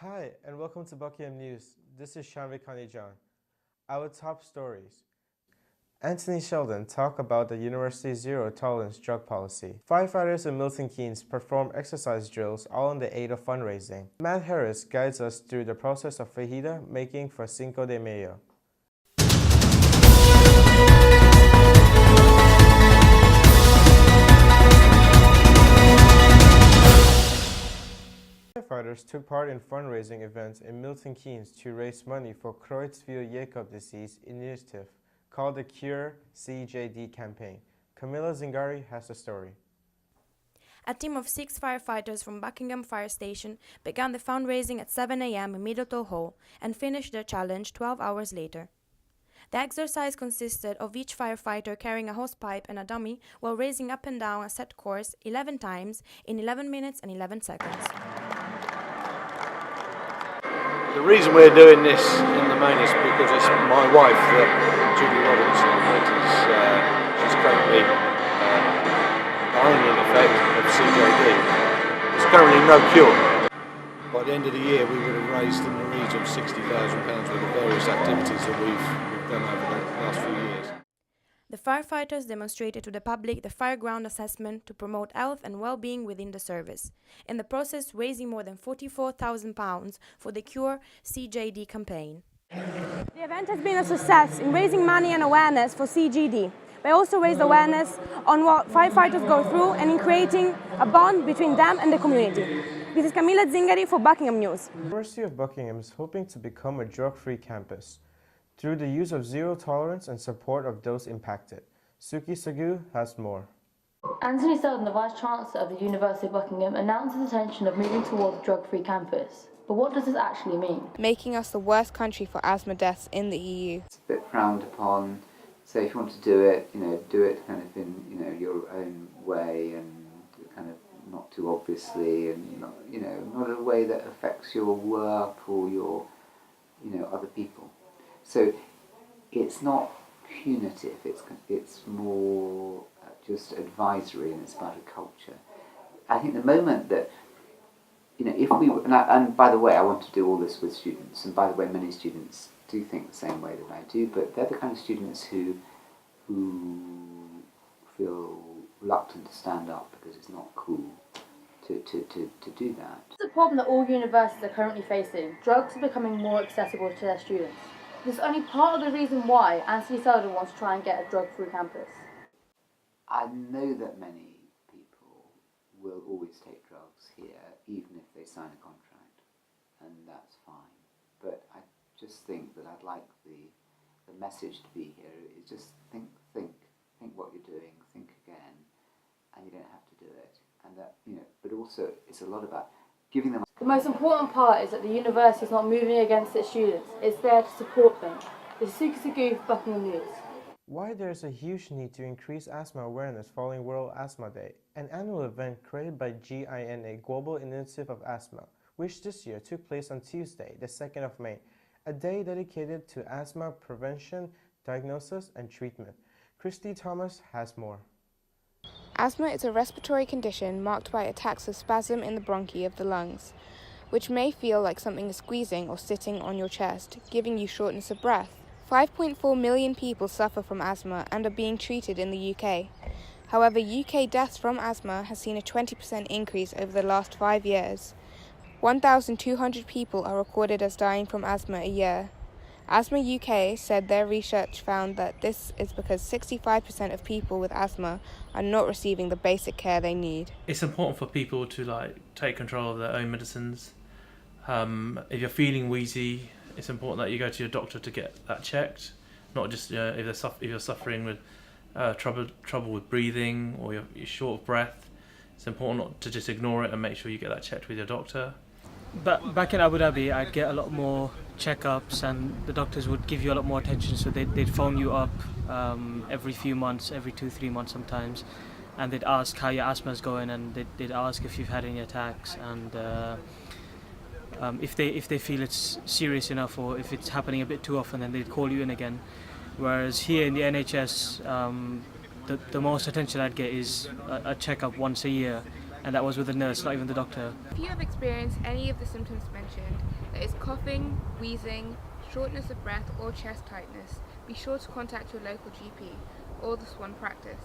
Hi, and welcome to Buckingham News. This is Shanvi Kanijan. Our top stories. Anthony Sheldon talked about the university's zero-tolerance drug policy. Firefighters in Milton Keynes perform exercise drills all in the aid of fundraising. Matt Harris guides us through the process of fajita making for Cinco de Mayo. Firefighters took part in fundraising events in Milton Keynes to raise money for Creutzfeldt-Jakob disease initiative called the Cure CJD campaign. Camilla Zingari has the story. A team of 6 firefighters from Buckingham Fire Station began the fundraising at 7 a.m. in Middleton Hall and finished their challenge 12 hours later. The exercise consisted of each firefighter carrying a hosepipe and a dummy while racing up and down a set course 11 times in 11 minutes and 11 seconds. The reason we're doing this in the main is because it's my wife, Julie Robinson, she's currently dying in effect of CJD. There's currently no cure. By the end of the year we would have raised in the region of £60,000 worth of various activities that we've done over the last few years. The firefighters demonstrated to the public the fire ground assessment to promote health and well-being within the service, in the process raising more than £44,000 for the Cure CJD campaign. The event has been a success in raising money and awareness for CJD. They also raised awareness on what firefighters go through and in creating a bond between them and the community. This is Camilla Zingari for Buckingham News. The University of Buckingham is hoping to become a drug-free campus through the use of zero tolerance and support of those impacted. Suki Sagu has more. Anthony Sheldon, the Vice-Chancellor of the University of Buckingham, announced his intention of moving towards a drug-free campus. But what does this actually mean? Making us the worst country for asthma deaths in the EU. It's a bit frowned upon, so if you want to do it kind of in, your own way and kind of not too obviously and not in a way that affects your work or your, other people. So it's not punitive, it's more just advisory and it's about a culture. I think the moment that, if we, and by the way, I want to do all this with students, and by the way, many students do think the same way that I do, but they're the kind of students who feel reluctant to stand up because it's not cool to do that. It's a problem that all universities are currently facing. Drugs are becoming more accessible to their students. This is only part of the reason why Anthony Sheldon wants to try and get a drug-free campus. I know that many people will always take drugs here, even if they sign a contract, and that's fine. But I just think that I'd like the message to be here is just think what you're doing, think again, and you don't have to do it. And that, but also it's a lot about giving them. The most important part is that the university is not moving against its students. It's there to support them. This is Suki Sagu for Buckingham News. Why there is a huge need to increase asthma awareness following World Asthma Day, an annual event created by GINA Global Initiative of Asthma, which this year took place on Tuesday, the 2nd of May, a day dedicated to asthma prevention, diagnosis, and treatment. Christy Thomas has more. Asthma is a respiratory condition marked by attacks of spasm in the bronchi of the lungs, which may feel like something is squeezing or sitting on your chest, giving you shortness of breath. 5.4 million people suffer from asthma and are being treated in the UK. However, UK deaths from asthma has seen a 20% increase over the last 5 years. 1,200 people are recorded as dying from asthma a year. Asthma UK said their research found that this is because 65% of people with asthma are not receiving the basic care they need. It's important for people to take control of their own medicines. If you're feeling wheezy, it's important that you go to your doctor to get that checked. Not just if you're suffering with trouble with breathing or you're short of breath. It's important not to just ignore it and make sure you get that checked with your doctor. But back in Abu Dhabi, I'd get a lot more checkups, and the doctors would give you a lot more attention. So they'd phone you up every few months, every 2-3 months sometimes, and they'd ask how your asthma's going, and they'd ask if you've had any attacks, and if they feel it's serious enough or if it's happening a bit too often, then they'd call you in again. Whereas here in the NHS, the most attention I'd get is a checkup once a year, and that was with the nurse, not even the doctor. If you have experienced any of the symptoms mentioned, that is coughing, wheezing, shortness of breath or chest tightness, be sure to contact your local GP or the Swan practice.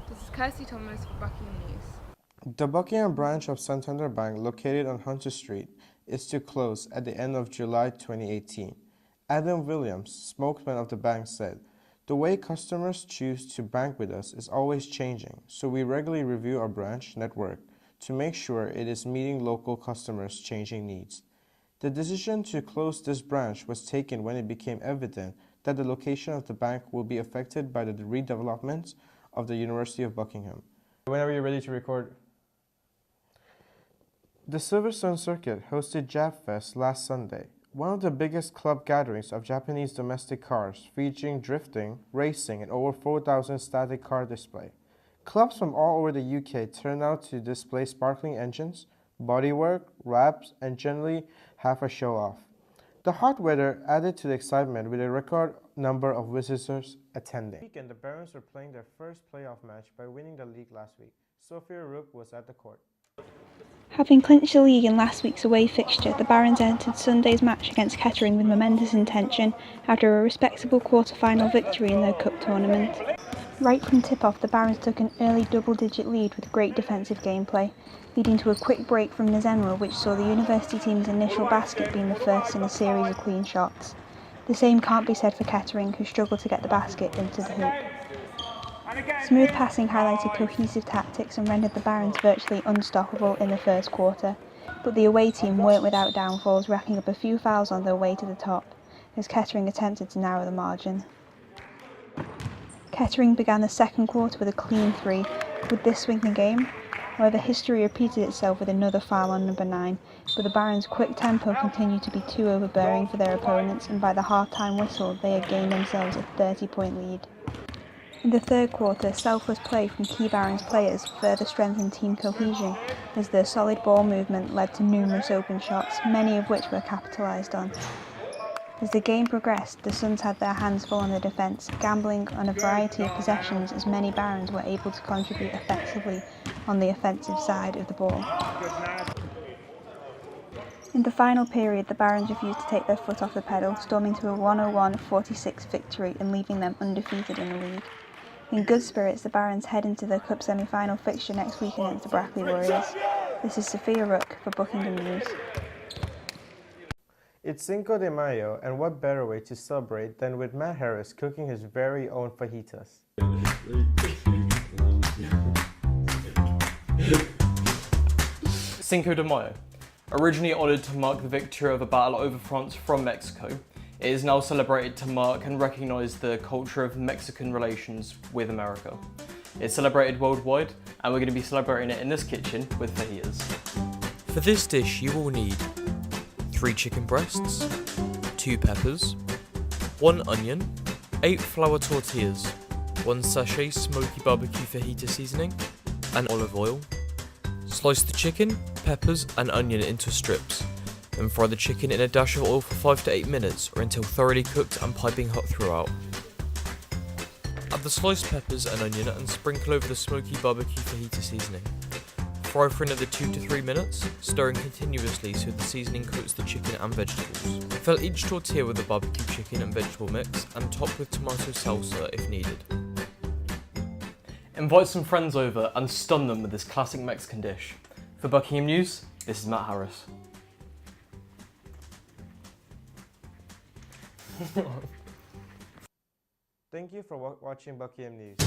This is Kirsty Thomas for Buckingham News. The Buckingham branch of Santander Bank, located on Hunter Street, is to close at the end of July 2018. Adam Williams, spokesman of the bank, said, "The way customers choose to bank with us is always changing, so we regularly review our branch network to make sure it is meeting local customers' changing needs." The decision to close this branch was taken when it became evident that the location of the bank will be affected by the redevelopment of the University of Buckingham. Whenever you're ready to record. The Silverstone Circuit hosted JapFest last Sunday, one of the biggest club gatherings of Japanese domestic cars, featuring drifting, racing, and over 4,000 static car display. Clubs from all over the UK turned out to display sparkling engines, bodywork, wraps, and generally have a show off. The hot weather added to the excitement with a record number of visitors attending. Weekend, the Barons were playing their first playoff match by winning the league last week. Sophia Rook was at the court. Having clinched the league in last week's away fixture, the Barons entered Sunday's match against Kettering with momentous intention after a respectable quarter-final victory in their cup tournament. Right from tip-off, the Barons took an early double-digit lead with great defensive gameplay, leading to a quick break from Nzenwa, which saw the university team's initial basket being the first in a series of clean shots. The same can't be said for Kettering, who struggled to get the basket into the hoop. Smooth passing highlighted cohesive tactics and rendered the Barons virtually unstoppable in the first quarter, but the away team weren't without downfalls, racking up a few fouls on their way to the top, as Kettering attempted to narrow the margin. Kettering began the second quarter with a clean three, with this swing the game. However, history repeated itself with another foul on number 9, but the Barons' quick tempo continued to be too overbearing for their opponents, and by the half-time whistle they had gained themselves a 30-point lead. In the third quarter, selfless play from key Barons players further strengthened team cohesion, as their solid ball movement led to numerous open shots, many of which were capitalised on. As the game progressed, the Suns had their hands full on the defence, gambling on a variety of possessions as many Barons were able to contribute effectively on the offensive side of the ball. In the final period, the Barons refused to take their foot off the pedal, storming to a 101-46 victory and leaving them undefeated in the league. In good spirits, the Barons head into the Cup semi-final fixture next week against the Brackley Warriors. This is Sophia Rook for Buckingham News. It's Cinco de Mayo, and what better way to celebrate than with Matt Harris cooking his very own fajitas. Cinco de Mayo. Originally honoured to mark the victory of the battle over France from Mexico, it is now celebrated to mark and recognise the culture of Mexican relations with America. It's celebrated worldwide, and we're going to be celebrating it in this kitchen with fajitas. For this dish you will need 3 chicken breasts, 2 peppers, 1 onion, 8 flour tortillas, 1 sachet smoky barbecue fajita seasoning, and olive oil. Slice the chicken, peppers and onion into strips, then fry the chicken in a dash of oil for 5 to 8 minutes or until thoroughly cooked and piping hot throughout. Add the sliced peppers and onion and sprinkle over the smoky barbecue fajita seasoning. Fry for another 2 to 3 minutes, stirring continuously so the seasoning coats the chicken and vegetables. Fill each tortilla with the barbecue chicken and vegetable mix and top with tomato salsa if needed. Invite some friends over and stun them with this classic Mexican dish. For Buckingham News, this is Matt Harris. Thank you for watching Buckingham News.